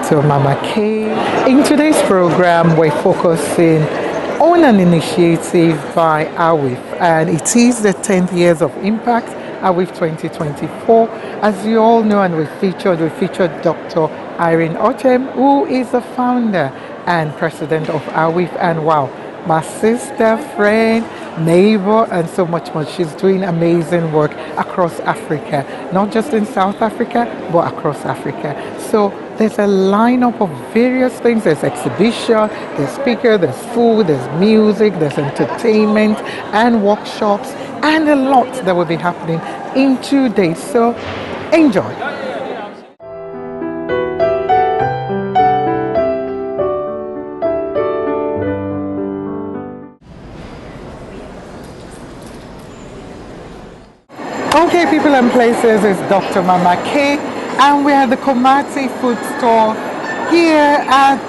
Dr. Mama K. In today's program, we're focusing on an initiative by Aweif, and it is the 10th years of impact, Aweif 2024. As you all know, and we featured Dr. Irene Ochem, who is the founder and president of Aweif, and wow, my sister, friend, neighbor, and so much more. She's doing amazing work across Africa, not just in South Africa, but across Africa. So there's a lineup of various things. There's exhibition, there's speaker, there's food, there's music, there's entertainment and workshops, and a lot that will be happening in 2 days. So enjoy. Okay, people and places, it's Dr. Mama K, and we're at the Komati Food Store here at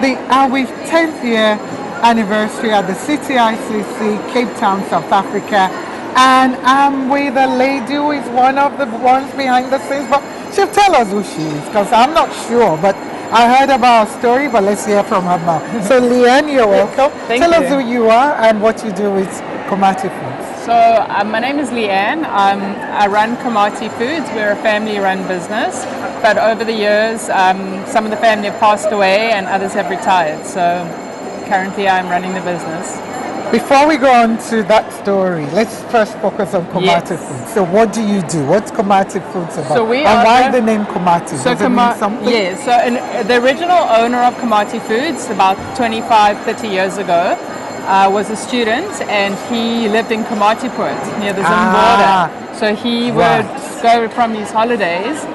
the Aweif 10th year anniversary at the City ICC, Cape Town, South Africa. And I'm with a lady who is one of the ones behind the scenes, but she'll tell us who she is, because I'm not sure, but I heard about her story, but let's hear from her mouth. So Leanne, you're welcome. Tell us who you are and what you do with Komati Foods. So my name is Leanne. I run Komati Foods. We're a family-run business, but over the years, some of the family have passed away and others have retired. So currently, I'm running the business. Before we go on to that story, let's first focus on Komati Foods. So what do you do? What's Komati Foods about? So we and why the name Komati? Does it mean something? Yeah, so the original owner of Komati Foods about 25, 30 years ago was a student, and he lived in Komati near the Zim border. So he would go from his holidays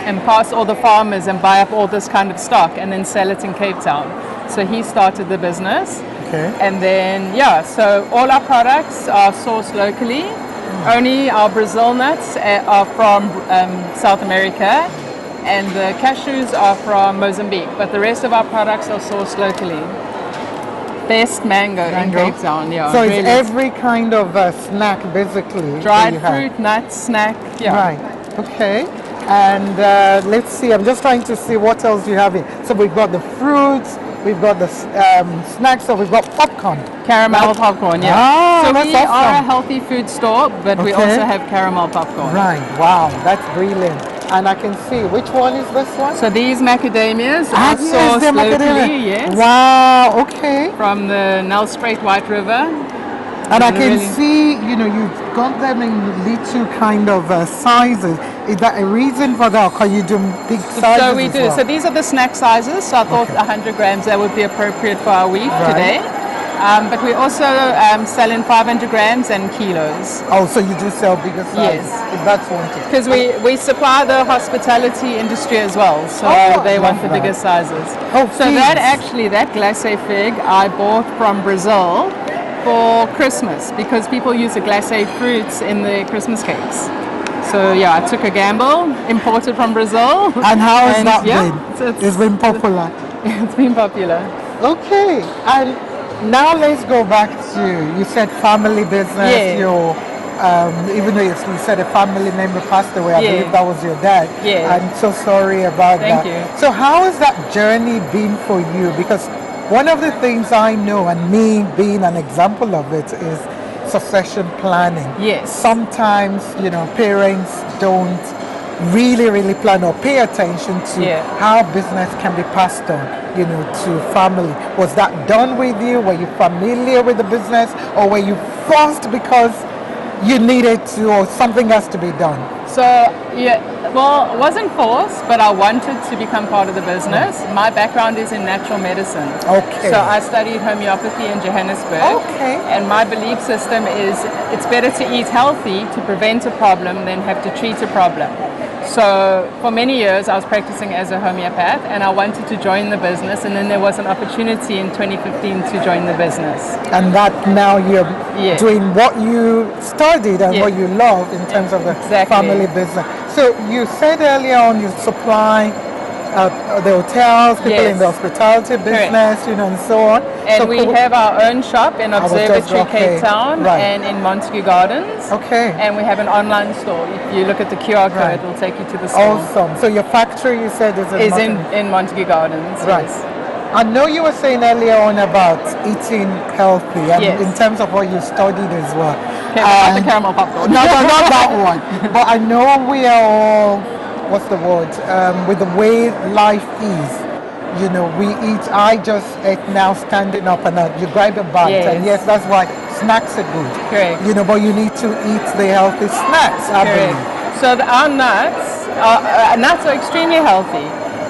and pass all the farmers and buy up all this kind of stock and then sell it in Cape Town. So he started the business. Okay. And then, so all our products are sourced locally. Only our Brazil nuts are from South America, and the cashews are from Mozambique. But the rest of our products are sourced locally. Best mango in Cape Town, So it's every kind of snack, basically. Dried fruit, nuts, snack, Right, okay. And let's see, I'm just trying to see what else you have here. So we've got the fruits, we've got the snacks, so we've got popcorn. Caramel popcorn, Oh, so we are a healthy food store, but we also have caramel popcorn. Right, wow, that's brilliant. And I can see, which one is this one? So these macadamias are sourced locally, yes. Wow, okay. From the Nelspruit White River. And I can see, you've got them in little kind of sizes. Is that a reason for that, or can you do big sizes? So we do. Well? So these are the snack sizes. So I thought 100 grams, that would be appropriate for our week today. But we also sell in 500 grams and kilos. Oh, so you do sell bigger sizes? Yes. If that's wanted. Because we supply the hospitality industry as well, so they want the bigger sizes. Oh, so that glacé fig I bought from Brazil for Christmas, because people use the glacé fruits in the Christmas cakes. So I took a gamble, imported from Brazil. And how has that been? It's been popular. It's been popular. Okay, and now let's go back to, you said family business. Even though you said a family member passed away, I believe that was your dad. I'm so sorry about that. Thank you. So how has that journey been for you? Because one of the things I know, and me being an example of it, is succession planning. Yes. Sometimes, parents don't really plan or pay attention to how business can be passed on, to family. Was that done with you? Were you familiar with the business, or were you forced because you needed to, or something has to be done? So, it wasn't forced, but I wanted to become part of the business. My background is in natural medicine. Okay. So I studied homeopathy in Johannesburg. Okay. And my belief system is it's better to eat healthy to prevent a problem than have to treat a problem. So for many years I was practicing as a homeopath, and I wanted to join the business, and then there was an opportunity in 2015 to join the business. And that now you're doing what you studied and what you love in terms of the family business. So you said earlier on you supply the hotels, people in the Yes. hospitality business, you know, and so on. And so we could have our own shop in Observatory okay, Cape Town right. and in Montague Gardens. Okay. And we have an online store. If you look at the QR code, Right. it will take you to the store. Awesome. So your factory, you said, is In Montague Gardens. Right. Yes. I know you were saying earlier on about eating healthy, and Yes. in terms of what you studied as well. Okay, but not the caramel popcorn. No, not that one. But I know we are all, what's the word? With the way life is, you know, we eat. I just ate now standing up, and you grab a bite, and yes, Yes. that's why snacks are good. Correct. You know, but you need to eat the healthy snacks, I Correct. believe. So our nuts are extremely healthy.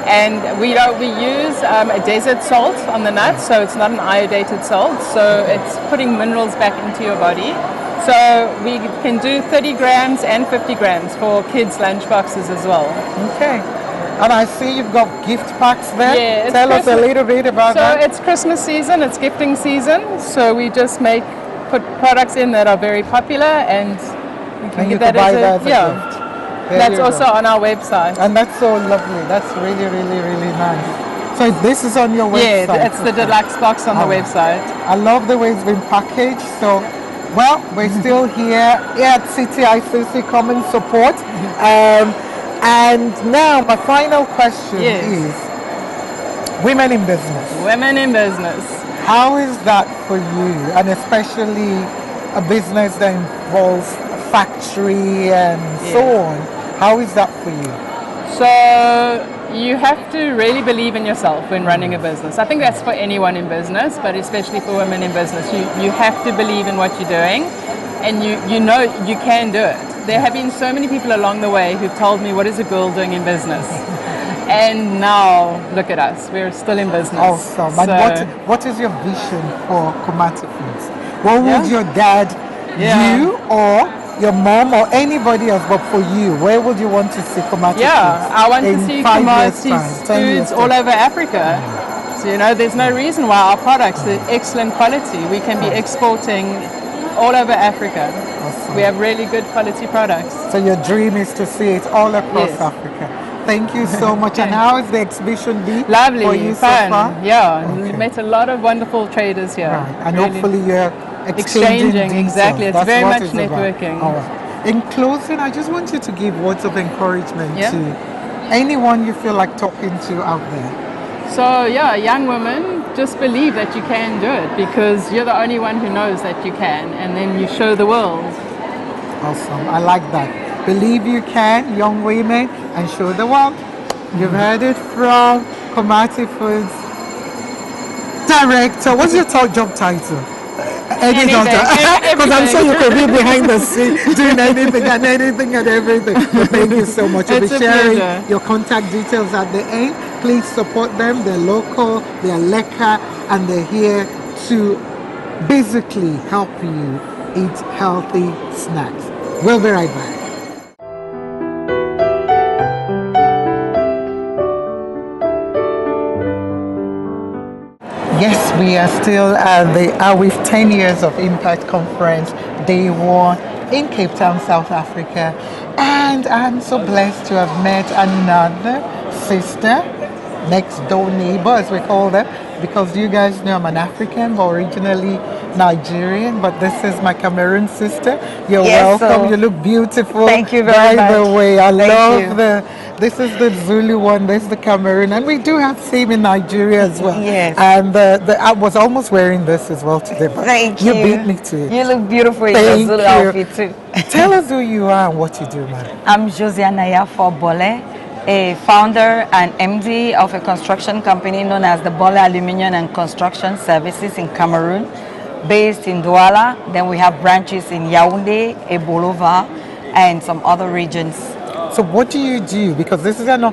And we use a desert salt on the nuts, so it's not an iodated salt, so it's putting minerals back into your body. So we can do 30 grams and 50 grams for kids' lunch boxes as well. Okay. And I see you've got gift packs there. Yeah, it's Tell us a Christmas- little bit about So that. it's Christmas season, it's gifting season, so we just put products in that are very popular, and you can And you get could that buy as that as a yeah. gift. There That's you also go. on our website. And that's so lovely. That's really, really, really nice. So this is on your website. Yeah, it's the deluxe box on the Alright. website. I love the way it's been packaged. So, well, we're still here at City ICC. Come and support. And now my final question Yes. is women in business. Women in business. How is that for you? And especially a business that involves factory and so on. How is that for you? So you have to really believe in yourself when running a business. I think that's for anyone in business, but especially for women in business. You have to believe in what you're doing, and you know you can do it. There have been so many people along the way who've told me, what is a girl doing in business? And now look at us, we're still in business. Awesome. And So- what is your vision for Komati Foods? What would Yeah. your dad, Yeah. you, or your mom, or anybody else, but for you, where would you want to see Komati Foods? Yeah, I want to in see 5 years' Komati time, 10 years' foods all time? over Africa. So, you know, there's no reason why our products are excellent quality. We can be exporting all over Africa. Awesome. We have really good quality products. So your dream is to see it all across Yes. Africa. Thank you so much. And how is the exhibition been Lovely, for you fun. so far? Yeah, Okay. we met a lot of wonderful traders here. Right. And Really. hopefully you're exchanging Exchanging, details. exactly. It's That's very what much it's about. networking. All right. In closing, I just want you to give words of encouragement Yeah. to anyone you feel like talking to out there. So yeah, young women, just believe that you can do it, because you're the only one who knows that you can, and then you show the world. Awesome. I like that. Believe you can, young women, and show the world. You've heard it from Komati Foods Director. What's your job title? Anything. Because I'm sure you could be Everything. behind the scenes doing anything and everything. But thank you so much. I'll It's be a sharing pleasure. your contact details at the end. Please support them. They're local, they're lekker, and they're here to basically help you eat healthy snacks. We'll be right back. Yes, we are still at the Aweif 10 Years of Impact Conference, Day 1 in Cape Town, South Africa. And I'm so blessed to have met another sister, next door neighbor as we call them, because you guys know I'm an African, but originally Nigerian, but this is my Cameroon sister. You're Yes, welcome. so- You look beautiful. Thank you very By the much. way, I Thank love you. this is the Zulu one, this is the Cameroon, and we do have same in Nigeria as well. Yes. And I was almost wearing this as well today, but Thank you. you beat me to it. You look beautiful in Thank your Zulu you. outfit too. Tell us who you are and what you do, madam. I'm Josiana for Bole, a founder and MD of a construction company known as the Bole Aluminium and Construction Services in Cameroon, based in Douala. Then we have branches in Yaoundé, Ebolova, and some other regions. So what do you do? Because this is an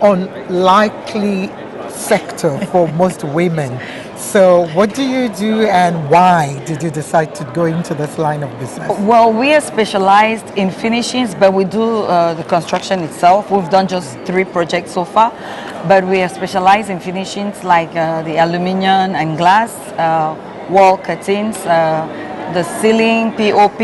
unlikely sector for most women. So what do you do and why did you decide to go into this line of business? Well, we are specialized in finishings, but we do the construction itself. We've done just 3 projects so far, but we are specialized in finishings like the aluminium and glass, wall curtains, the ceiling, POP,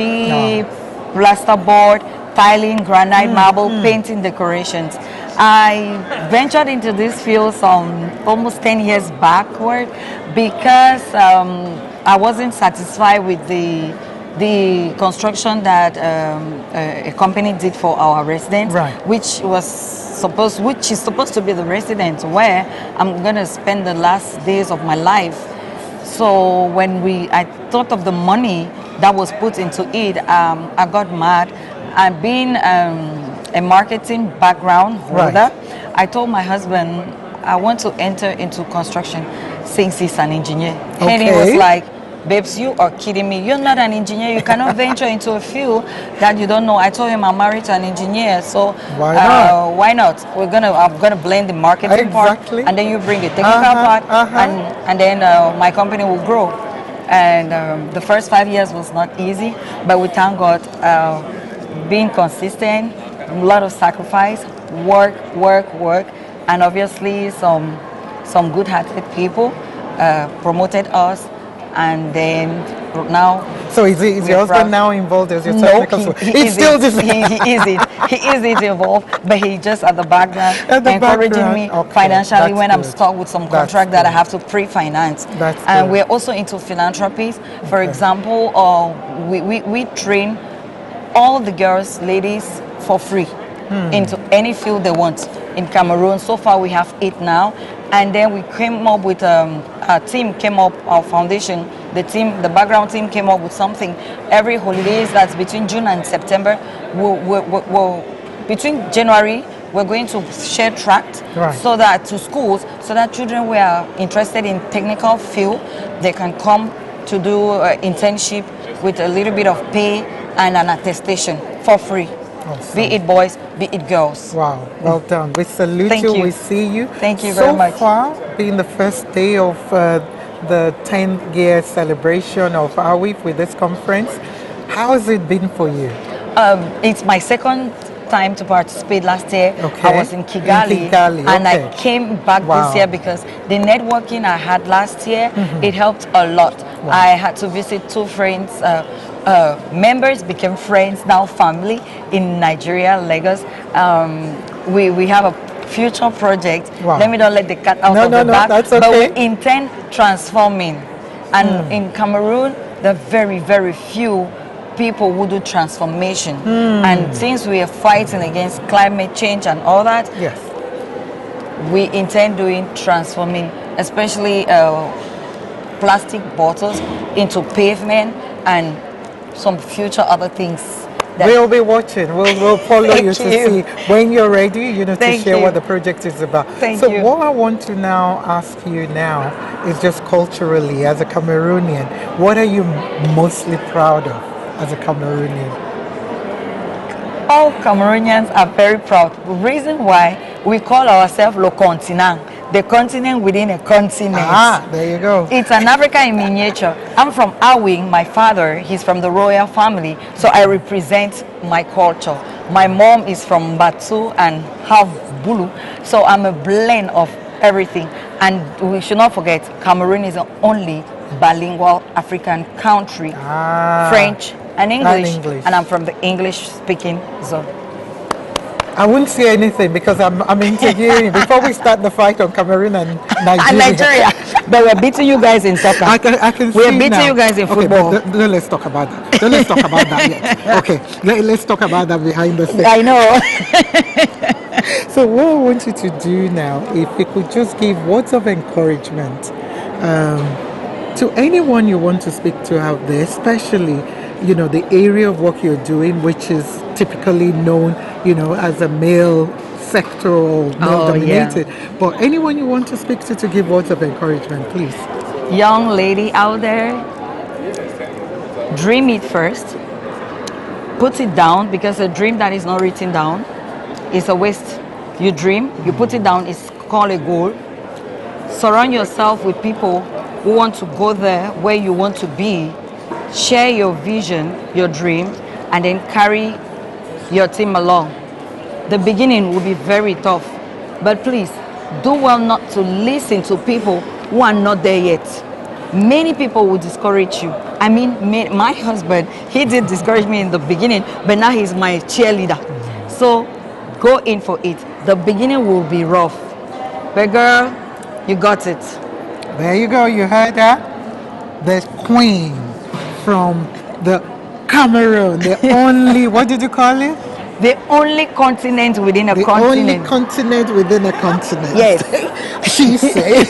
plasterboard, tiling, granite, marble, painting decorations. I ventured into this field some almost 10 years backward because I wasn't satisfied with the construction that a company did for our residents, Right. which is supposed to be the residence where I'm gonna spend the last days of my life. So when I thought of the money that was put into it, I got mad. And being a marketing background holder, I told my husband I want to enter into construction since he's an engineer. And he was Okay. like, babes, you are kidding me. You're not an engineer. You cannot venture into a field that you don't know. I told him I'm married to an engineer, so Why not? why not? I'm gonna blend the marketing Exactly. part, and then you bring the technical part, and then my company will grow. And the first 5 years was not easy, but we thank God, being consistent, a lot of sacrifice, work, and obviously some good-hearted people promoted us, and then now. So is your husband now involved as your technical support? he is involved, but he just at the background, At the encouraging background. me Okay, financially that's when I'm good. stuck with some That's contract that I good. have to pre-finance. That's And good. we're also into philanthropies. For Okay. example, we train all the girls, ladies, for free into any field they want in Cameroon. So far we have 8 now, and then we came up with our team came up, our foundation, the background team came up with something. Every holidays that's between June and September, between January we're going to share tracts Right. so that to schools, so that children who are interested in technical field, they can come to do internship with a little bit of pay and an attestation for free. Awesome. Be it boys, be it girls. Wow, well done. We salute Thank you. you. We see you. Thank you very much. So far, being the first day of the 10th-year celebration of Aweif with this conference, how has it been for you? It's my second time to participate. Last year Okay. I was in Kigali, In Kigali, and okay. I came back Wow. this year because the networking I had last year, it helped a lot. I had to visit 2 friends, members became friends, now family in Nigeria, Lagos. We have a future project. Wow. Let me not let the cat out No, of no, the no, bag, that's but okay. we intend transforming. And in Cameroon, there are very, very few people who do transformation. And since we are fighting against climate change and all that, Yes. we intend doing transforming, especially plastic bottles into pavement and some future other things. We'll be watching. We'll follow Thank you to you. see when you're ready, to Thank share you. what the project is about. Thank so you. what I want to now ask you now is just culturally, as a Cameroonian, what are you mostly proud of as a Cameroonian? All Cameroonians are very proud. The reason why we call ourselves Le Continent, the continent within a continent. Ah, there you go. It's an Africa in miniature. I'm from Awing. My father, he's from the royal family, so I represent my culture. My mom is from Batu and half Bulu, so I'm a blend of everything. And we should not forget, Cameroon is the only bilingual African country, French and English, English. and I'm from the English-speaking zone. I wouldn't say anything because I'm interviewing before we start the fight on Cameroon and Nigeria. And Nigeria, but we're beating you guys in soccer. I can We're see beating now. you guys in Okay, football. but don't let's talk about that. Don't let's talk about that yet. Okay, let's talk about that behind the scenes. I know. So what I want you to do now, if you could just give words of encouragement to anyone you want to speak to out there, especially, the area of work you're doing, which is typically known, as a male sector or male dominated. But anyone you want to speak to give words of encouragement, please. Young lady out there, dream it first. Put it down, because a dream that is not written down is a waste. You dream, you put it down, it's called a goal. Surround yourself with people who want to go there where you want to be. Share your vision, your dream, and then carry your team along. The beginning will be very tough, but please do well not to listen to people who are not there yet. Many people will discourage you. I mean, my husband, he did discourage me in the beginning, but now he's my cheerleader. So go in for it. The beginning will be rough. But girl, you got it. There you go. You heard that? The queen from the Cameroon, the only, what did you call it? The only continent within a The only continent. continent within a continent. Yes. She said,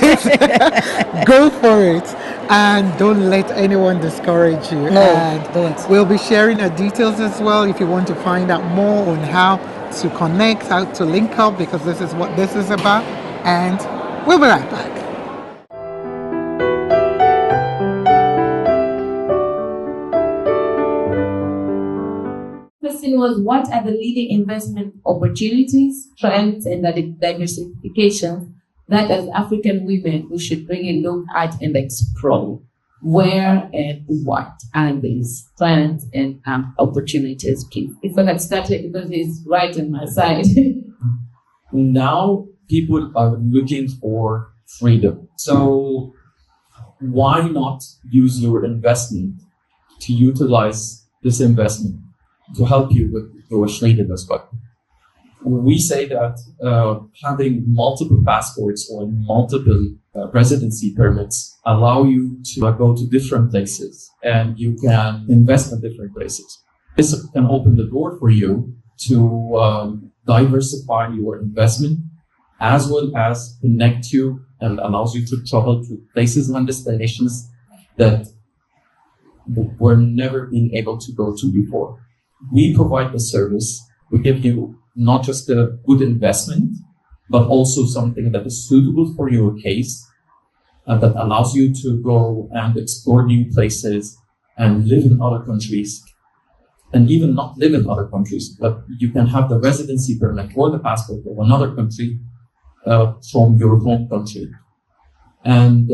go for it. And don't let anyone discourage you. No, And don't. we'll be sharing the details as well if you want to find out more on how to connect, how to link up, because this is what this is about. And we'll be right back. Question was, what are the leading investment opportunities, trends, and the diversification that as African women we should really look at and explore? Where and what are these trends and opportunities, please? If I had started, because it's right on my side. Now people are looking for freedom. So why not use your investment to utilize this investment to help you with your freedom as well? We say that having multiple passports or multiple residency permits allow you to go to different places and you can invest in different places. This can open the door for you to diversify your investment as well as connect you and allows you to travel to places and destinations that were never being able to go to before. We provide the service. We give you not just a good investment, but also something that is suitable for your case and that allows you to go and explore new places and live in other countries. And even not live in other countries, but you can have the residency permit or the passport of another country from your home country. And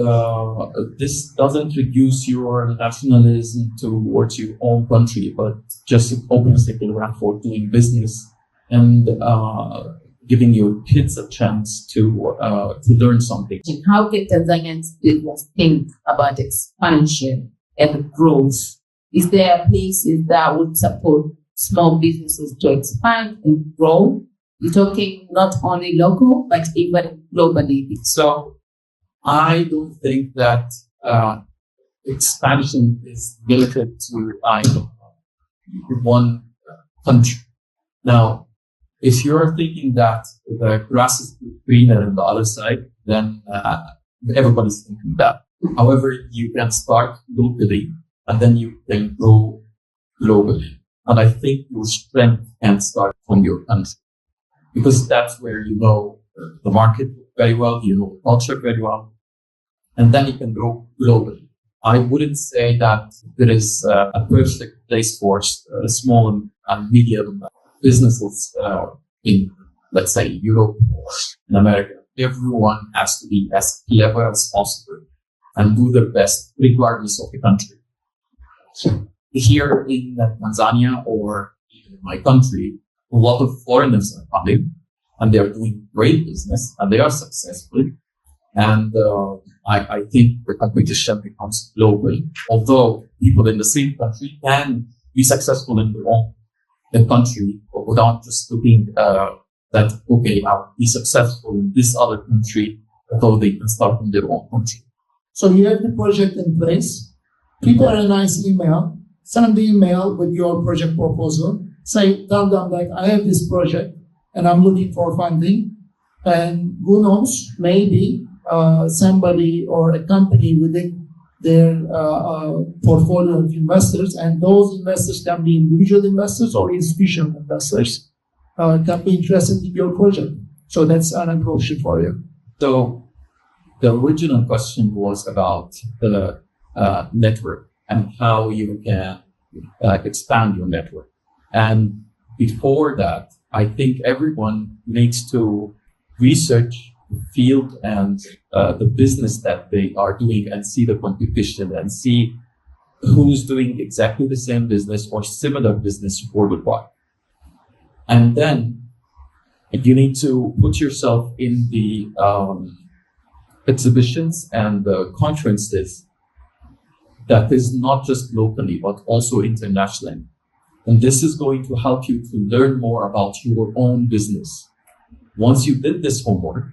this doesn't reduce your nationalism towards your own country, but just opens the door for doing business and giving your kids a chance to learn something. How can Tanzanians business think about expansion and growth? Is there places that would support small businesses to expand and grow? You're talking not only local, but even globally. So I don't think that expansion is limited to one country. Now, if you're thinking that the grass is greener on the other side, then everybody's thinking that. However, you can start locally and then you can grow globally. And I think your strength can start from your country because that's where you know the market very well, you know culture very well, and then you can grow globally. I wouldn't say that there is a perfect place for small and medium businesses in, let's say, Europe or in America. Everyone has to be as clever as possible and do their best regardless of the country. Here in Tanzania or even in my country, a lot of foreigners are coming and they are doing great business and they are successful. And I think the competition becomes global. Although people in the same country can be successful in their own country without just looking that, okay, I'll be successful in this other country, although they can start in their own country. So you have the project in place. Prepare a nice email. Send the email with your project proposal. Tell them like, I have this project and I'm looking for funding. And who knows, maybe somebody or a company within their portfolio of investors, and those investors can be individual investors or institutional investors, can be interested in your project. So that's an approach for you. So the original question was about the network and how you can expand your network. And before that, I think everyone needs to research the field and the business that they are doing and see the competition and see who's doing exactly the same business or similar business worldwide. And then you need to put yourself in the exhibitions and the conferences that is not just locally, but also internationally. And this is going to help you to learn more about your own business. Once you did this homework,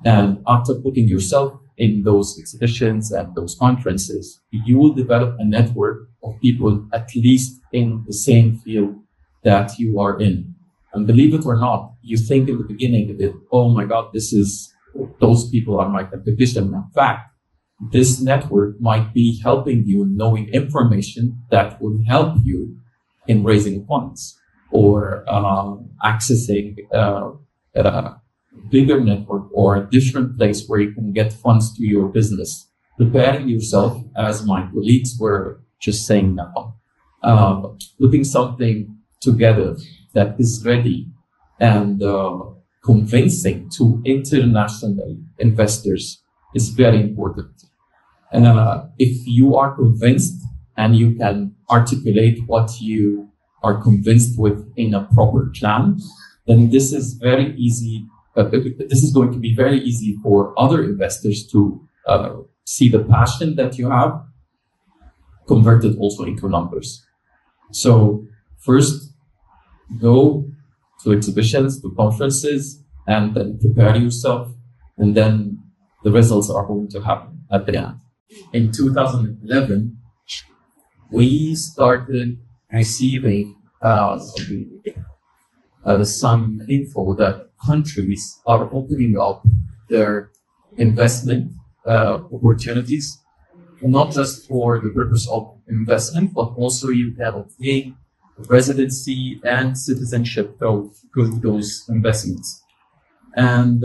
and after putting yourself in those exhibitions and those conferences, you will develop a network of people at least in the same field that you are in. And believe it or not, you think in the beginning that, oh my God, those people are my competition. In fact, this network might be helping you knowing information that will help you in raising funds or accessing a bigger network or a different place where you can get funds to your business. Preparing yourself, as my colleagues were just saying now, putting something together that is ready and convincing to international investors is very important. And if you are convinced and you can articulate what you are convinced with in a proper plan, then this is very easy. This is going to be very easy for other investors to see the passion that you have converted also into numbers. So first, go to exhibitions, to conferences, and then prepare yourself, and then the results are going to happen at the end. In 2011, we started receiving some info that countries are opening up their investment opportunities, not just for the purpose of investment, but also you can obtain residency and citizenship through those investments. And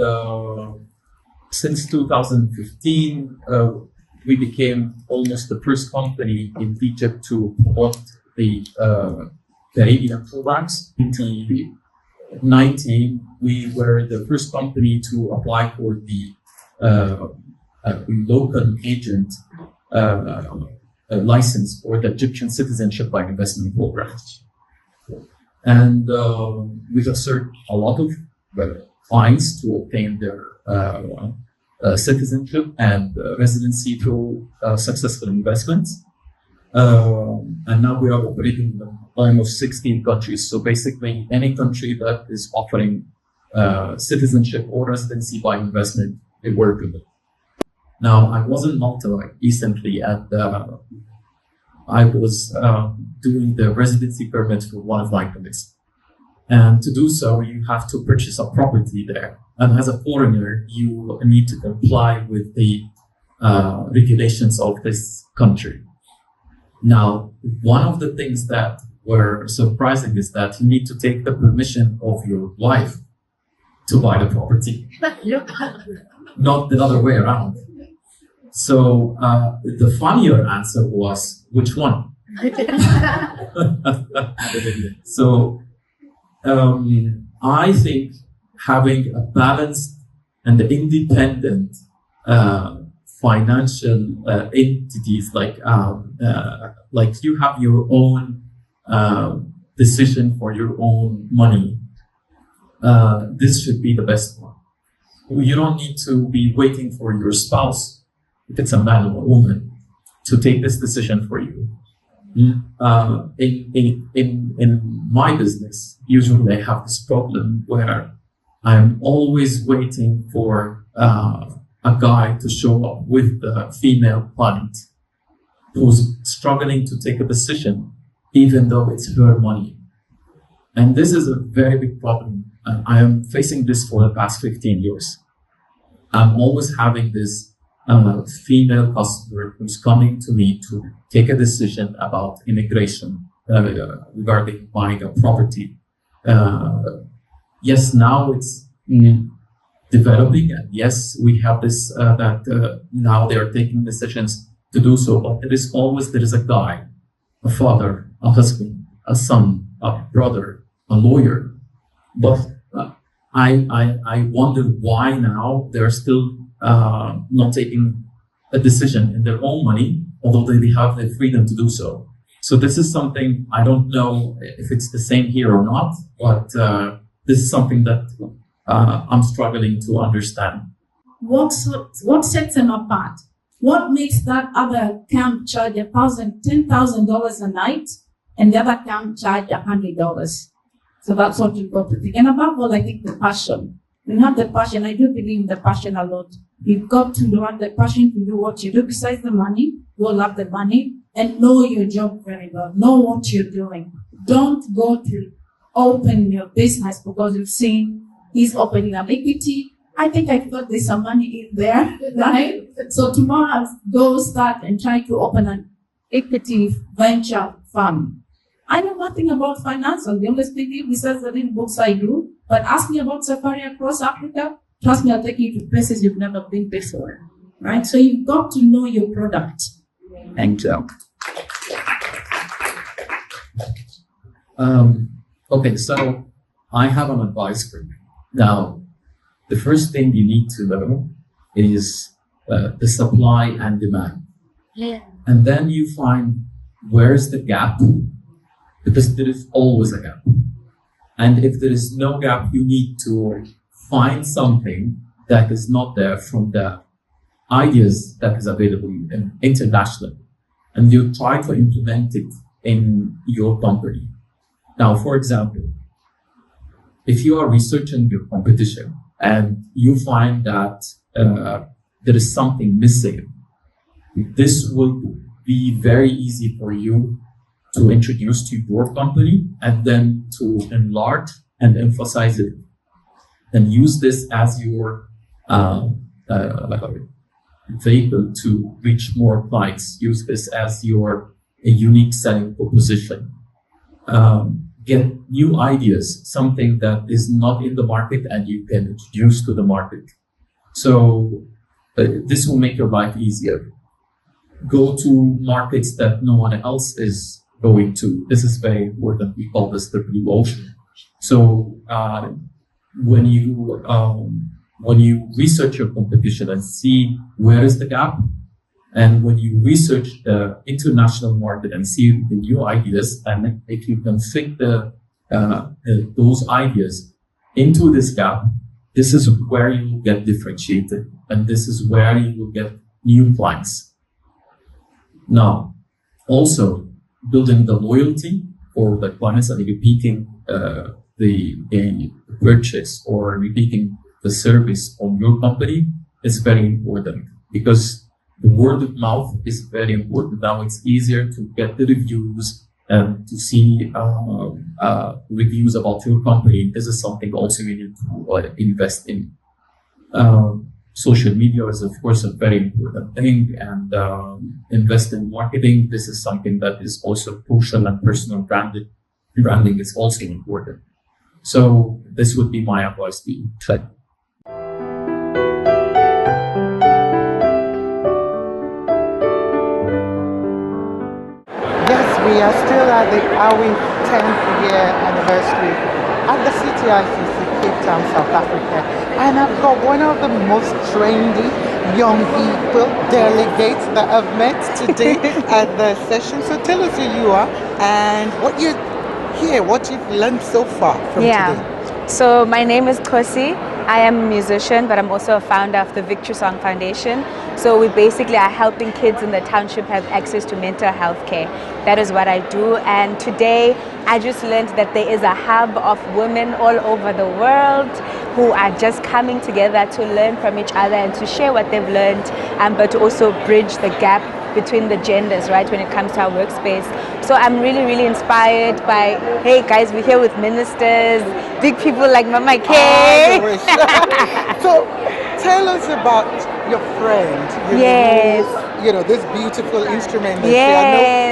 since 2015, we became almost the first company in Egypt to promote the Caribbean programs. In 2019, we were the first company to apply for the local agent license for the Egyptian citizenship by investment programs. And we have served a lot of clients to obtain their citizenship and residency through successful investments. And now we are operating in a time of 16 countries. So basically, any country that is offering citizenship or residency by investment, we work with it. Now, I was in Malta recently, and I was doing the residency permit for one of my colleagues. And to do so, you have to purchase a property there. And as a foreigner, you need to comply with the regulations of this country. Now, one of the things that were surprising is that you need to take the permission of your wife to buy the property, not the other way around. So the funnier answer was, which one? So I think having a balanced and independent financial entities, like you have your own decision for your own money, this should be the best one. You don't need to be waiting for your spouse, if it's a man or a woman, to take this decision for you. In my business, usually I have this problem where I'm always waiting for a guy to show up with the female client who's struggling to take a decision, even though it's her money. And this is a very big problem. I am facing this for the past 15 years. I'm always having this female customer who's coming to me to take a decision about immigration regarding buying a property. Yes, now it's developing, and yes, we have this that now they are taking decisions to do so. But there is a guy, a father, a husband, a son, a brother, a lawyer. But I wonder why now they're still not taking a decision in their own money, although they have the freedom to do so. So this is something, I don't know if it's the same here or not, but this is something that I'm struggling to understand. What sets them apart? What makes that other camp charge $10,000 a night and the other camp charge $100? So that's what you've got to think. And above all, I think the passion. When you have the passion, I do believe in the passion a lot. You've got to have the passion to do what you do. Besides the money, you will have the money and know your job very well. Know what you're doing. Don't go to open your business because you've seen he's opening an equity. I think I thought there's some money in there, right? So tomorrow, go start and try to open an equity venture fund. I know nothing about finance. I'll be honest with you. Besides the little books I do, but ask me about safari across Africa. Trust me, I'll take you to places you've never been before, right? So you've got to know your product. Thank you. Okay, so I have an advice for you. Now, the first thing you need to know is the supply and demand. Yeah. And then you find where's the gap, because there is always a gap. And if there is no gap, you need to find something that is not there from the ideas that is available internationally. And you try to implement it in your company. Now, for example, if you are researching your competition and you find that there is something missing, this will be very easy for you to introduce to your company and then to enlarge and emphasize it. And use this as your vehicle to reach more clients. Use this as your unique selling proposition. Get new ideas, something that is not in the market and you can introduce to the market. So this will make your life easier. Go to markets that no one else is going to. This is very important. We call this the blue ocean. So when you research your competition and see where is the gap, and when you research the international market and see the new ideas, and if you can fit those ideas into this gap, this is where you will get differentiated, and this is where you will get new clients. Now, also building the loyalty for the clients and repeating the purchase or repeating the service on your company is very important, because the word of mouth is very important. Now it's easier to get the reviews and to see reviews about your company. This is something also you need to invest in. Social media is, of course, a very important thing, and invest in marketing. This is something that is also crucial, and personal branding is also important. So this would be my advice to you. Yes, we are still at the Aweif 10th year anniversary at the CTICC, Cape Town, South Africa. And I've got one of the most trendy young people, delegates that I've met today at the session. So tell us who you are and what you're here, what you've learned so far from today. So my name is Kosi. I am a musician, but I'm also a founder of the Victory Song Foundation. So we basically are helping kids in the township have access to mental health care. That is what I do. And today I just learned that there is a hub of women all over the world who are just coming together to learn from each other and to share what they've learned, but to also bridge the gap between the genders, right, when it comes to our workspace. So I'm really, really inspired by, hey guys, we're here with ministers, big people like Mama K. So tell us about your friend. You know, this beautiful instrument that I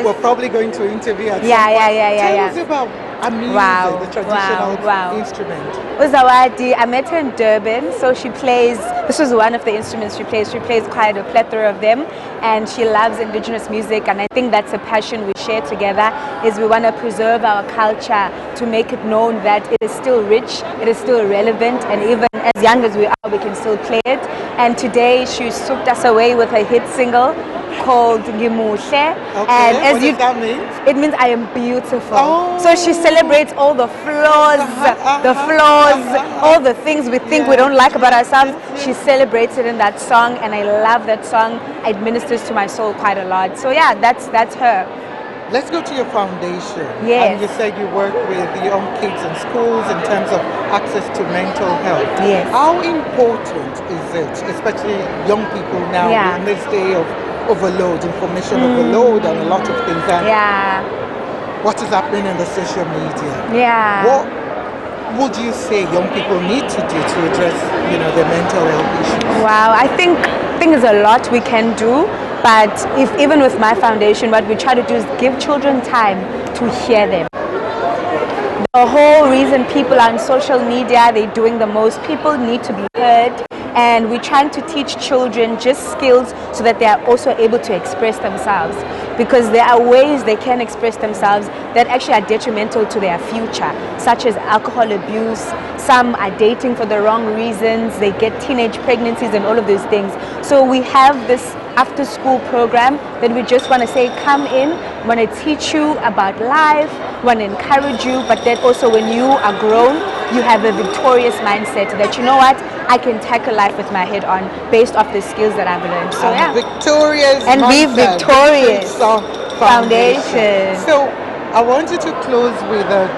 know we're probably going to interview at some point. Tell us about Amuze, the traditional instrument. Uzawadi, I met her in Durban, so she plays, this was one of the instruments she plays quite a plethora of them, and she loves indigenous music, and I think that's a passion we share together, is we want to preserve our culture to make it known that it is still rich, it is still relevant, and even as young as we are, we can still play it. And today she swooped us away with a hit single called Ngimuhle. And as what does that mean? It means I am beautiful. So she celebrates all the flaws, all the things we think we don't like about ourselves. She celebrates it in that song, and I love that song. It ministers to my soul quite a lot. So yeah, that's her. let's go to your foundation. Yes. And you said you work with young kids in schools in terms of access to mental health. Yes. How important is it, especially young people now Yeah. in this day of overload, information overload, and a lot of things? And Yeah. what is happening in the social media? Yeah. What would you say young people need to do to address, their mental health issues? Wow, I think there's a lot we can do, but if even with my foundation, what we try to do is give children time to hear them. The whole reason people are on social media, they're doing the most. People need to be heard, and we're trying to teach children just skills so that they are also able to express themselves, because there are ways they can express themselves that actually are detrimental to their future, such as alcohol abuse. Some are dating for the wrong reasons, they get teenage pregnancies and all of those things. So we have this after school program that we just want to say, come in, want to teach you about life, want to encourage you, but then also when you are grown, you have a victorious mindset that, you know what, I can tackle life with my head on based off the skills that I've learned. So yeah. Victorious And be mindset, victorious. Foundation. So I want you to close with a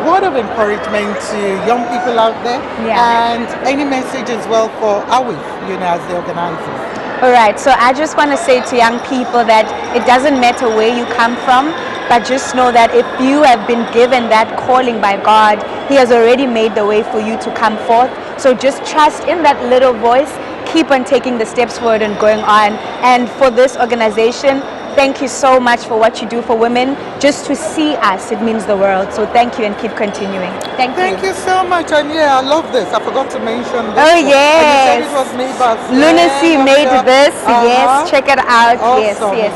word of encouragement to young people out there, and any message as well for Aweif, as the organizers. All right, so I just want to say to young people that it doesn't matter where you come from, but just know that if you have been given that calling by God, He has already made the way for you to come forth. So just trust in that little voice, keep on taking the steps forward and going on. And for this organization, thank you so much for what you do for women. Just to see us, it means the world. So thank you and keep continuing. Thank you. Thank you so much. And I love this. I forgot to mention this. Oh, yes. And you said it was made by Lunacy made this. Yes, check it out. Awesome. Yes.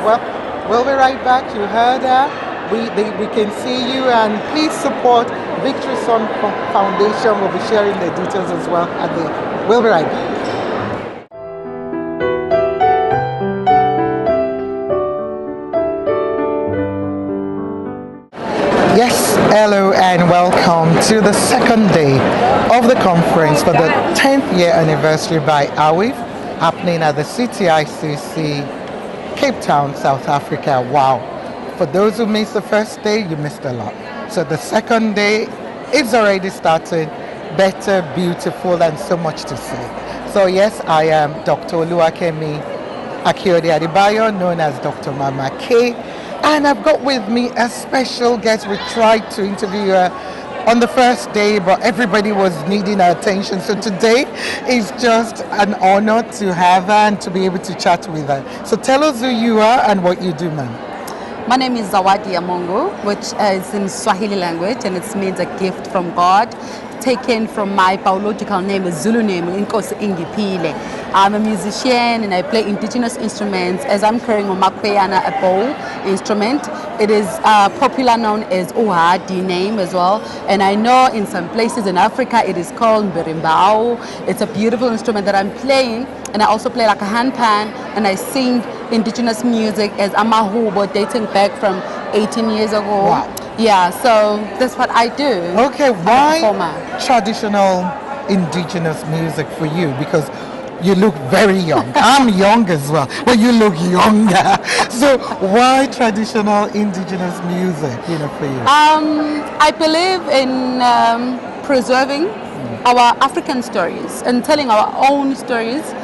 Well, we'll be right back. You heard her. We can see you, and please support Victory Son Foundation. We'll be sharing the details as well at the. We'll be right back. Yes, hello and welcome to the second day of the conference for the 10th year anniversary by Aweif, happening at the CTICC, Cape Town, South Africa. Wow. For those who missed the first day, you missed a lot. So the second day is already started, better, beautiful, and so much to see. So yes, I am Dr. Oluwakemi Akiode Adebayo, known as Dr. Mama K. And I've got with me a special guest. We tried to interview her on the first day, but everybody was needing her attention. So today is just an honor to have her and to be able to chat with her. So tell us who you are and what you do, ma'am. My name is Zawadi ya Mungu, which is in Swahili language, and it means a gift from God, taken from my biological name, a Zulu name, Inkosi Ingipile. I'm a musician and I play indigenous instruments, as I'm carrying a makweyana, a bow instrument. It is popular known as Uhadi name as well. And I know in some places in Africa it is called Mberimbau. It's a beautiful instrument that I'm playing. And I also play like a handpan, and I sing indigenous music as Amahubo, dating back from 18 years ago. Wow. Yeah, so that's what I do. Okay, why traditional indigenous music for you? Because you look very young. I'm young as well, but you look younger. So why traditional indigenous music, for you? I believe in preserving our African stories and telling our own stories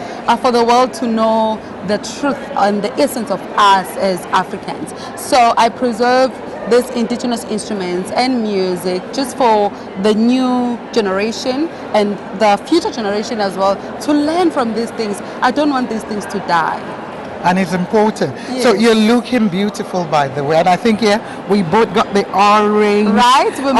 for the world to know the truth and the essence of us as Africans. So I preserve these indigenous instruments and music just for the new generation and the future generation as well to learn from these things. I don't want these things to die. And it's important. Yes. So you're looking beautiful, by the way. And I think we both got the orange. Right? We're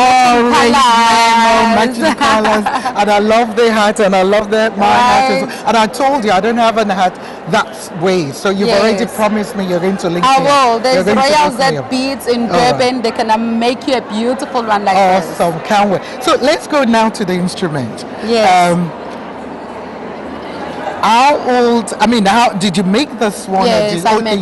matching colors. And I love the hat, and I love my hat as well. And I told you, I don't have a hat that way. So you've already promised me you're going to link me. I will. There's Royal Z beads in Durban. They can make you a beautiful one like this. Awesome. Can't wait. So let's go now to the instrument. Yes. How old, how did you make this one? Yes,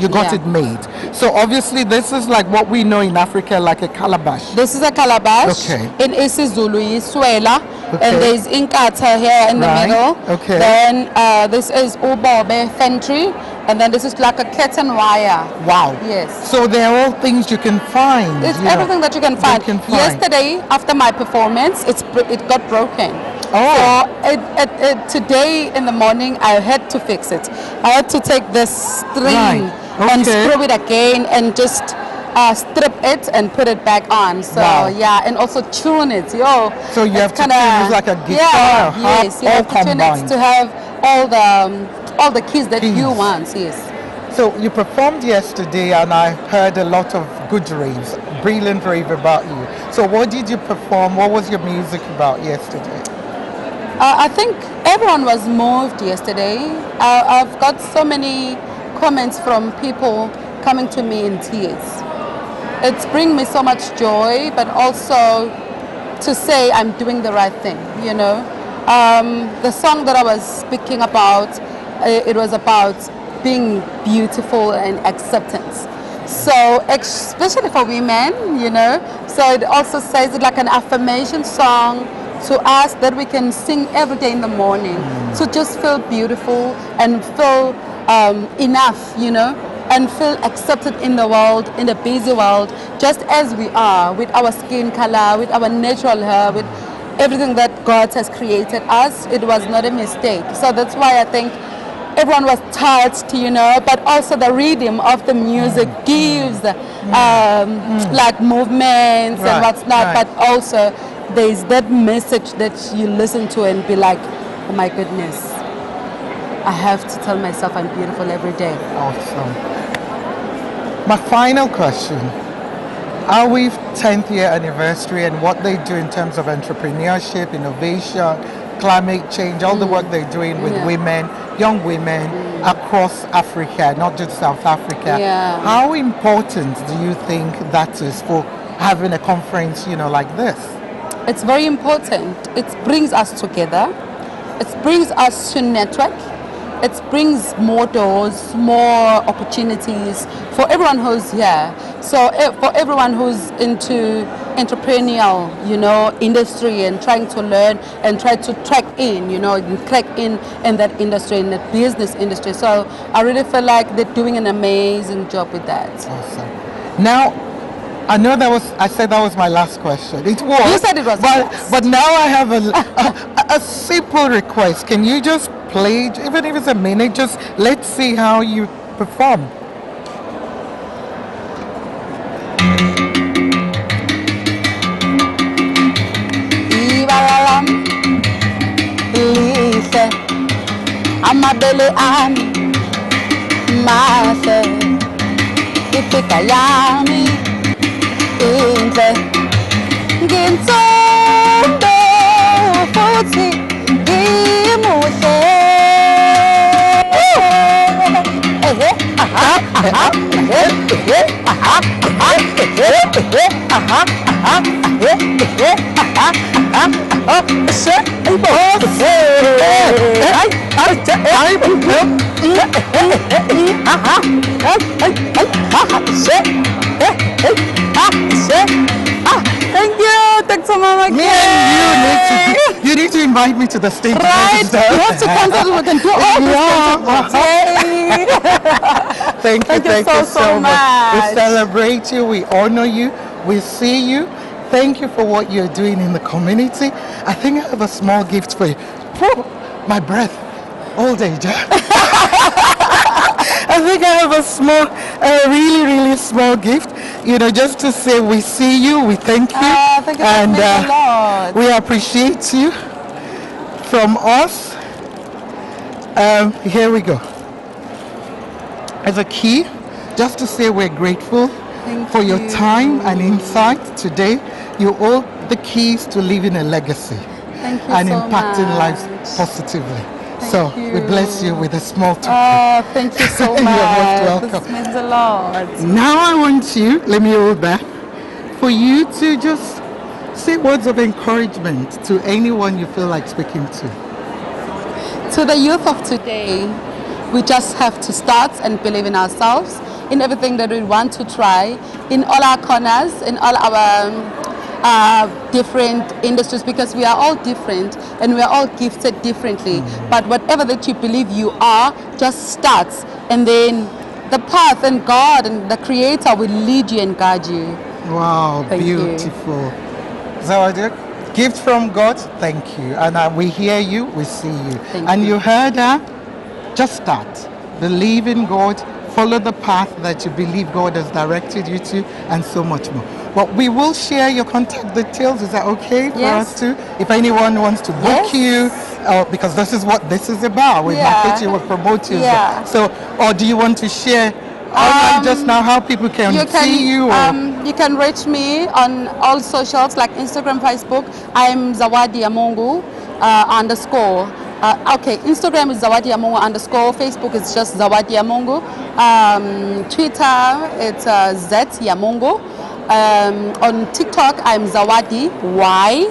you got it made. So obviously this is like what we know in Africa, like a calabash. This is a calabash. Okay. In isiZulu iswela. Okay. And there's inkatha here in the middle. Okay. Then this is ubobe fentry, And then this is like a curtain wire. Wow. Yes. So they're all things you can find. It's you know, everything that you can find. Yesterday, after my performance, it got broken. Oh. So today in the morning, I had to fix it. I had to take this string and screw it again and just strip it and put it back on. So and also tune it. So you have to tune it like a guitar. Yes, you have to tune it to have all the keys that you want. Yes. So you performed yesterday, and I heard a lot of good raves, brilliant rave about you. So what did you perform? What was your music about yesterday? I think everyone was moved yesterday. I've got so many comments from people coming to me in tears. It's bringing me so much joy, but also to say I'm doing the right thing, you know. The song that I was speaking about, it was about being beautiful and acceptance. So especially for women, you know, so it also says it like an affirmation song to us that we can sing every day in the morning to just feel beautiful and feel enough, you know, and feel accepted in the world, in the busy world, just as we are, with our skin color, with our natural hair, with everything that God has created us. It was not a mistake. So that's why I think everyone was touched, you know, but also the rhythm of the music gives like movements and what's not, but also there's that message that you listen to and be like, oh my goodness, I have to tell myself I'm beautiful every day. Awesome. My final question, Aweif 10th year anniversary and what they do in terms of entrepreneurship, innovation, climate change, all the work they're doing with women, young women across Africa, not just South Africa. How important do you think that is for having a conference, you know, like this? It's very important. It brings us together. It brings us to network. It brings more doors, more opportunities for everyone who's here. So for everyone who's into entrepreneurial, you know, industry and trying to learn and try to track in, you know, and crack in that industry, in that business industry. So I really feel like they're doing an amazing job with that. Awesome. Now, I know I said that was my last question. It was. You said it was. But now I have a simple request. Can you just play, even if it's a minute, just let's see how you perform. Amabele ami mahle ifika yami inhle ngintsonto futhi ngimuhle Thank you. Thanks so much. You need to invite me to the stage. Right. You have to come so we can do all this. Thank you so much. We celebrate you. We honor you. We see you. Thank you for what you're doing in the community. I think I have a small gift for you. My breath all day, Jack. I think I have a really, really small gift, you know, just to say we see you, we thank you, thank you and a lot. We appreciate you. From us, here we go. As a key, just to say we're grateful for your time and insight today. You hold the keys to living a legacy and impacting lives positively. So we bless you with a small token. Thank you so much. You're most welcome. This means a lot. Now I want you, let me hold that, for you to just say words of encouragement to anyone you feel like speaking to. To the youth of today, we just have to start and believe in ourselves, in everything that we want to try, in all our corners, in all our different industries, because we are all different and we are all gifted differently. But whatever that you believe you are, just start and then the path and God and the Creator will lead you and guide you. Wow, Thank you. beautiful. Zawadi, gift from God, thank you. And we hear you, we see you. Thank And you. you heard her, just start. Believe in God, follow the path that you believe God has directed you to, and so much more. Well, we will share your contact details. Is that okay for Yes. us to? If anyone wants to book Yes. you, because this is what this is about. We Yeah. market you, we promote you. Yeah. So, or do you want to share online just now how people can see you? Or? You can reach me on all socials like Instagram, Facebook. I'm Zawadi Amungu underscore. Okay, Instagram is Zawadi Amungu underscore. Facebook is just Zawadi Amungu. Twitter, it's Z Yamungu. On TikTok, I'm Zawadi Y.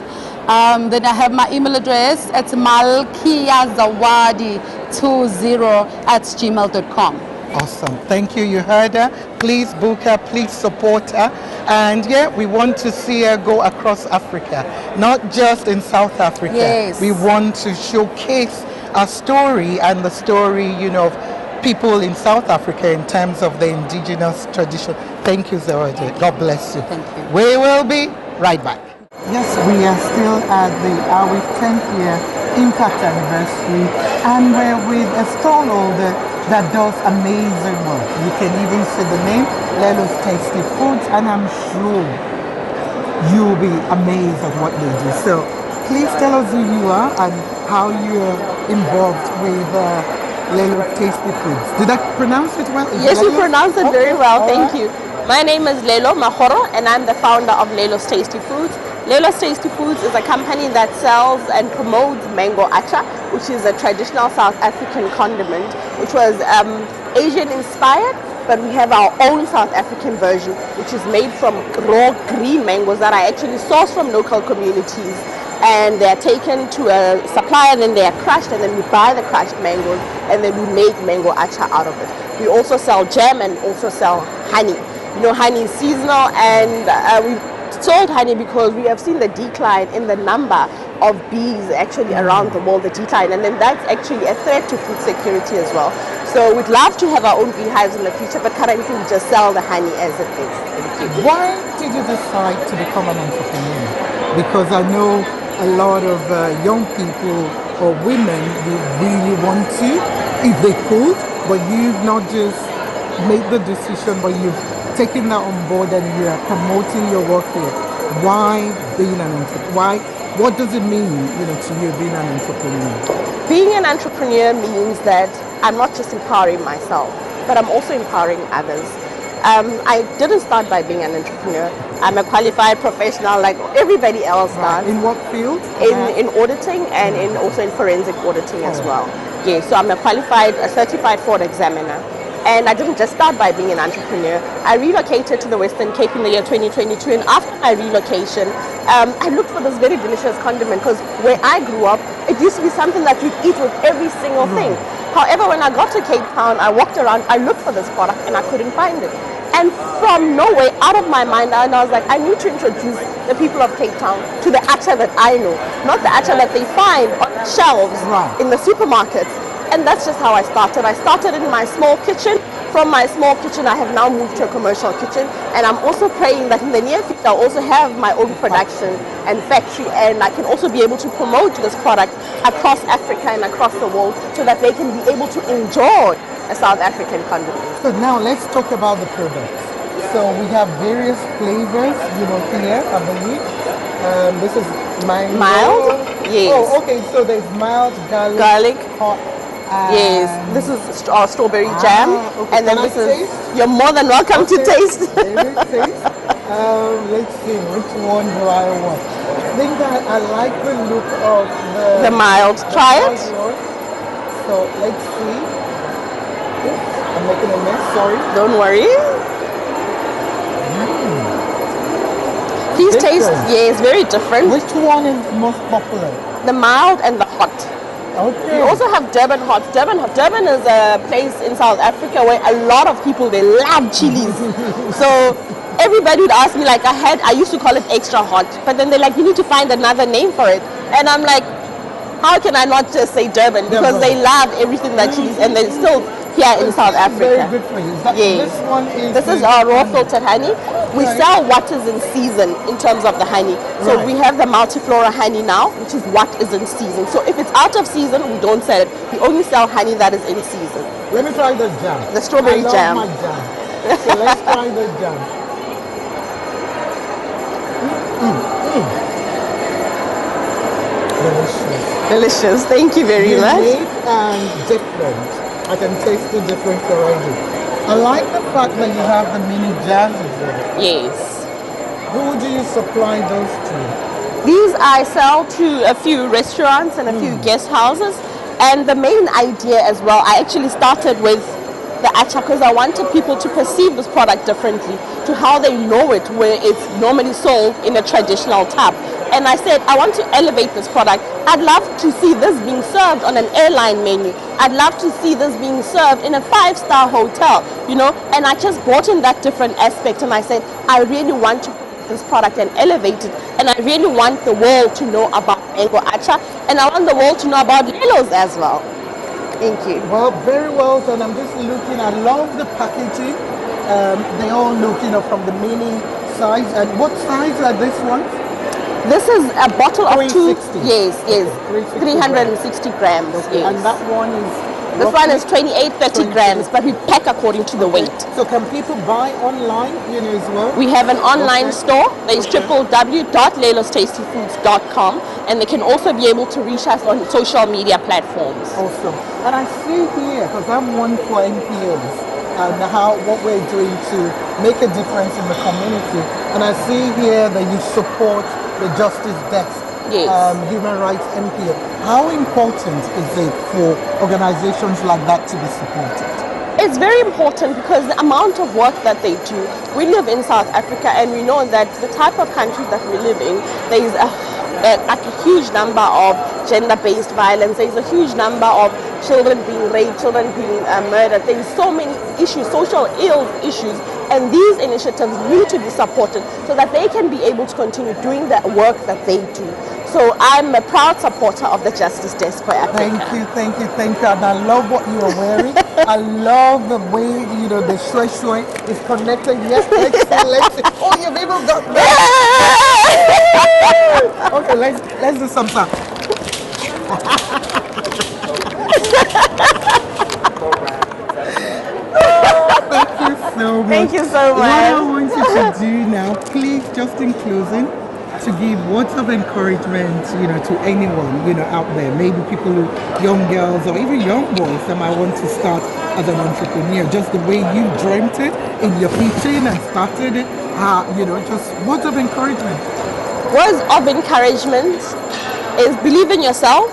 Then I have my email address. It's malkiyazawadi20@gmail.com. Awesome. Thank you. You heard her. Please book her. Please support her. And yeah, we want to see her go across Africa, not just in South Africa. Yes. We want to showcase our story and the story, of people in South Africa in terms of the indigenous tradition. Thank you, Zawadi. God bless you. Thank you. We will be right back. Yes, we are still at the Aweif 10th year Impact Anniversary, and we're with a stallholder that does amazing work. You can even see the name, Lelo's Tasty Foods, and I'm sure you'll be amazed at what they do. So please tell us who you are and how you're involved with Lelo's Tasty Foods. Did I pronounce it well? Yes, you pronounced it very well. Thank you. you. My name is Lelo Mahoro, and I'm the founder of Lelo's Tasty Foods. Lelo's Tasty Foods is a company that sells and promotes mango acha, which is a traditional South African condiment, which was Asian inspired, but we have our own South African version, which is made from raw green mangoes that are actually sourced from local communities. And they're taken to a supplier, and then they are crushed, and then we buy the crushed mangoes, and then we make mango acha out of it. We also sell jam and also sell honey. Honey is seasonal, and we sold honey because we have seen the decline in the number of bees actually around the world, the decline, and then that's actually a threat to food security as well. So we'd love to have our own beehives in the future, but currently we just sell the honey as it is. Thank you. Why did you decide to become an entrepreneur? Because I know a lot of young people or women who really want to, if they could, but you've not just made the decision, but you've taken that on board and you're promoting your work here. Why being an entrepreneur? What does it mean, to you being an entrepreneur? Being an entrepreneur means that I'm not just empowering myself, but I'm also empowering others. I didn't start by being an entrepreneur. I'm a qualified professional like everybody else does. In what field? In auditing and also in forensic auditing as well. Yeah, so I'm a certified fraud examiner. And I didn't just start by being an entrepreneur. I relocated to the Western Cape in the year 2022, and after my relocation, I looked for this very delicious condiment because where I grew up, it used to be something that we'd eat with every single thing. However, when I got to Cape Town, I walked around, I looked for this product, and I couldn't find it. And from nowhere, out of my mind, and I was like, I need to introduce the people of Cape Town to the acha that I know, not the acha that they find on shelves in the supermarkets. And that's just how I started. I started in my small kitchen. From my small kitchen, I have now moved to a commercial kitchen. And I'm also praying that in the near future, I'll also have my own production and factory. And I can also be able to promote this product across Africa and across the world so that they can be able to enjoy a South African condiment. So now let's talk about the products. So we have various flavors, here, I believe. This is mild. Yes. Oh, okay. So there's mild, garlic, hot. Yes, this is strawberry jam, okay. And then Can this I is. taste? You're more than welcome to taste. Taste. Let's see, which one do I want? I think I like the look of the mild. Try it. One. So let's see. Oops, I'm making a mess. Sorry. Don't worry. Please taste. Yes, very different. Which one is most popular? The mild and the hot. Okay. We also have Durban hot. Durban is a place in South Africa where a lot of people, they love chilies. So everybody would ask me, like, I used to call it extra hot, but then they're like, you need to find another name for it. And I'm like, how can I not just say Durban? Because they love everything that chilies, and they still here in South It's very Africa. good for you. Yes. This one is. This is the our raw honey. filtered honey. We Right. sell what is in season in terms of the honey. So Right. we have the multiflora honey now, which is what is in season. So if it's out of season, we don't sell it. We only sell honey that is in season. Let me try the jam. The strawberry I love jam. my jam. So let's try the jam. Delicious. Delicious. Thank you very much. Unique and different. I can taste the difference already. I like the fact that you have the mini jams as well. Yes. Who do you supply those to? These I sell to a few restaurants and a few guest houses. And the main idea as well, I actually started with the acha because I wanted people to perceive this product differently to how they know it, where it's normally sold in a traditional tub. And I said, I want to elevate this product. I'd love to see this being served on an airline menu. I'd love to see this being served in a 5-star hotel, you know. And I just brought in that different aspect and I said, I really want to this product and elevate it, and I really want the world to know about mango acha, and I want the world to know about Lelos as well. Thank you. Well, very well done. I'm just looking. I love the packaging. They all look, you know, from the mini size. And what size are this one? This is a bottle of 360. Yes, yes, 360 360 grams. Yes. And that one is. This one is roughly 28, 30 grams, but we pack according to the weight. So can people buy online, you know, as well? We have an online Okay. store. There's www.lelostastyfoods.com, and they can also be able to reach us on social media platforms. Awesome. And I see here, because I'm one for NPOs, and what we're doing to make a difference in the community. And I see here that you support the Justice Desk, Yes. Human Rights NPO. How important is it for organizations like that to be supported? It's very important because the amount of work that they do. We live in South Africa and we know that the type of country that we live in, there is a huge number of gender-based violence. There is a huge number of children being raped, children being murdered. There is so many issues, social ill issues, and these initiatives need to be supported so that they can be able to continue doing the work that they do. So I'm a proud supporter of the Justice Desk for Africa. Thank you. And I love what you are wearing. I love the way, you know, the shwe is connected. Yes, excellent. Oh, you've even got that. Okay, let's do some sound. Thank you so much. Thank you so What I much. want you to do now, please, just in closing, to give words of encouragement, you know, to anyone, you know, out there, maybe people who, young girls or even young boys that might want to start as an entrepreneur, just the way you dreamt it in your kitchen and started it, you know, just words of encouragement. Words of encouragement is believe in yourself,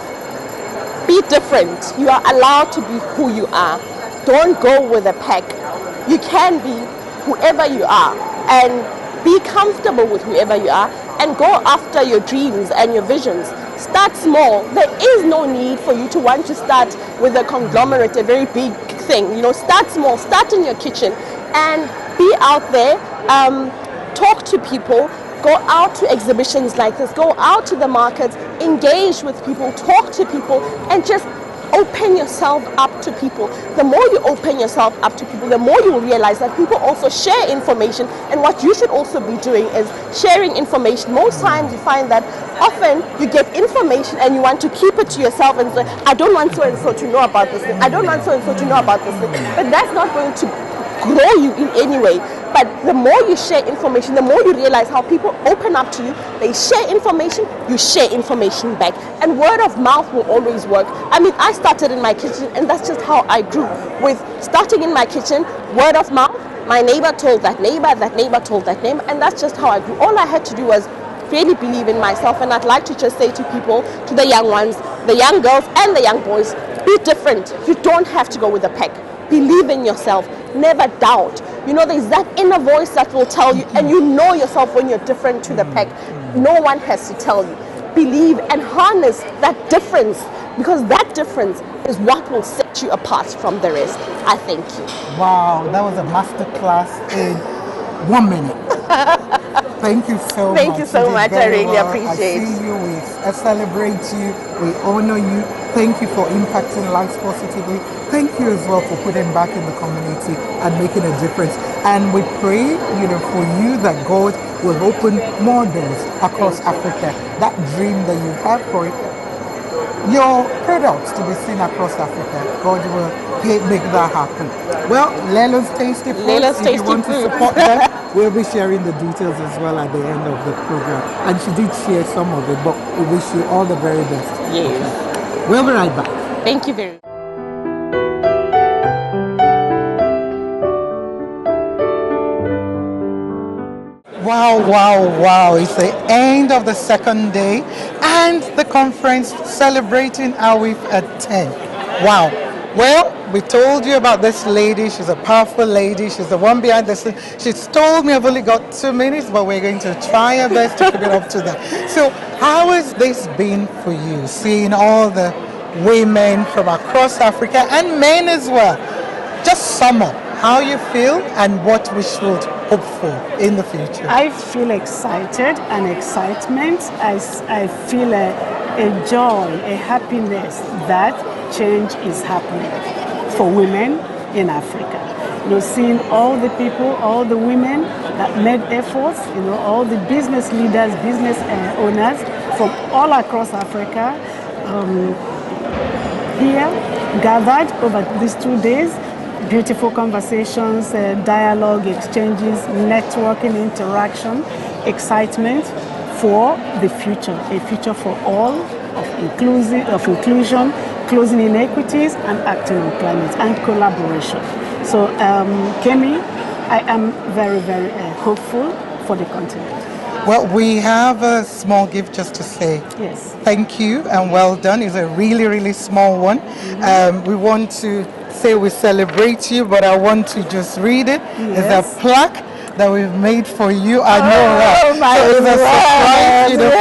be different. You are allowed to be who you are. Don't go with a pack. You can be whoever you are and be comfortable with whoever you are and go after your dreams and your visions. Start small. There is no need for you to want to start with a conglomerate, a very big thing. You know, start small, start in your kitchen and be out there, talk to people, go out to exhibitions like this, go out to the markets, engage with people, talk to people, and just open yourself up to people. The more you open yourself up to people, the more you will realize that people also share information, and what you should also be doing is sharing information. Most times you find that often you get information and you want to keep it to yourself and say, I don't want so and so to know about this thing, I don't want so and so to know about this thing, but that's not going to grow you in any way. But the more you share information, the more you realize how people open up to you. They share information, you share information back. And word of mouth will always work. I mean, I started in my kitchen and that's just how I grew. With starting in my kitchen, word of mouth, my neighbor told that neighbor told that neighbor, and that's just how I grew. All I had to do was really believe in myself, and I'd like to just say to people, to the young ones, the young girls and the young boys, be different. You don't have to go with the pack. Believe in yourself. Never doubt. You know, there's that inner voice that will tell you, and you know yourself when you're different to the pack. No one has to tell you. Believe and harness that difference, because that difference is what will set you apart from the rest. I thank you. Wow, that was a masterclass in 1 minute. Thank you so much. Thank you so did much. I very really well. appreciate it. I see you. I celebrate you. We honor you. Thank you for impacting lives positively. Thank you as well for putting back in the community and making a difference. And we pray, for you that God will open more doors across Africa. That dream that you have for your products to be seen across Africa, God will make that happen. Well, Lelo's Tasty Foods, Lelo's if you Tasty want to Foods. support them, we'll be sharing the details as well at the end of the program. And she did share some of it, but we wish you all the very best. Yes. We'll be right back. Thank you very much. Wow, wow, wow. It's the end of the second day and the conference celebrating Aweif at 10. Wow. Well, we told you about this lady. She's a powerful lady. She's the one behind the scene. She's told me I've only got 2 minutes, but we're going to try our best to keep it up to that. So how has this been for you, seeing all the women from across Africa and men as well? Just sum up how you feel and what we should hope for in the future. I feel excited and excitement. I feel a joy, a happiness that change is happening for women in Africa. Seeing all the people, all the women that made efforts, all the business leaders, business owners from all across Africa here gathered over these 2 days. Beautiful conversations, dialogue, exchanges, networking, interaction, excitement for the future, a future for all of inclusion, closing inequities, and acting on climate and collaboration. So, Kemi, I am very, very hopeful for the continent. Well, we have a small gift just to say Yes. thank you and well done. It's a really, really small one. We want to say we celebrate you, but I want to just read it. Yes. It's a plaque that we've made for you. I know that. Oh my so it's a surprise, God.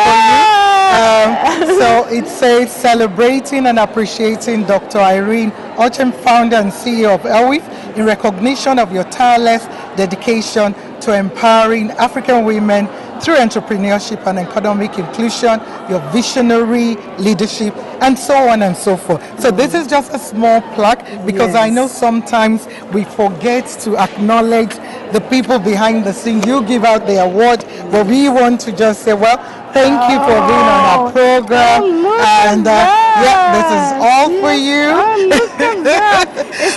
for you. So it says, celebrating and appreciating Dr. Irene Ochem, founder and CEO of Aweif, in recognition of your tireless dedication to empowering African women through entrepreneurship and economic inclusion, your visionary leadership, and so on and so forth. So this is just a small plaque because I know sometimes we forget to acknowledge the people behind the scene. You give out the award, but we want to just say, well, thank you for being on our program. And this is all for you. Look at that.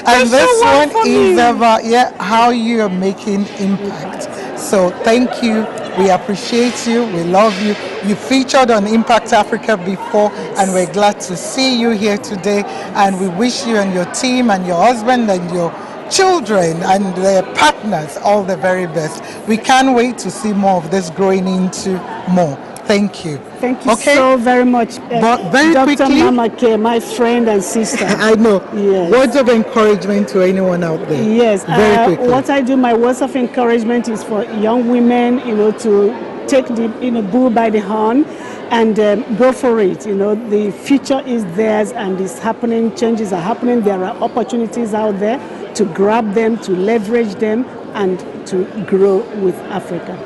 And this one is about how you are making impact. So thank you. We appreciate you. We love you. You featured on Impact Africa before, and we're glad to see you here today. And we wish you and your team and your husband and your children and their partners all the very best. We can't wait to see more of this growing into more. Thank you. Thank you so very much. But very Dr. quickly, Mama K, my friend and sister. I know. Yes. Words of encouragement to anyone out there. Yes. Very quickly. What I do, my words of encouragement is for young women, to take the bull by the horn and go for it. The future is theirs and it's happening. Changes are happening. There are opportunities out there to grab them, to leverage them, and to grow with Africa.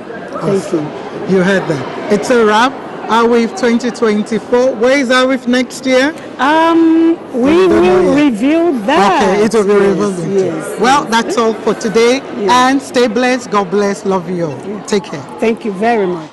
Thank you. You heard that. It's a wrap. Aweif 2024. Where is Aweif next year? We will reveal that. Okay, it will be revealed. Yes. Well, that's all for today. And stay blessed. God bless. Love you all. Take care. Thank you very much.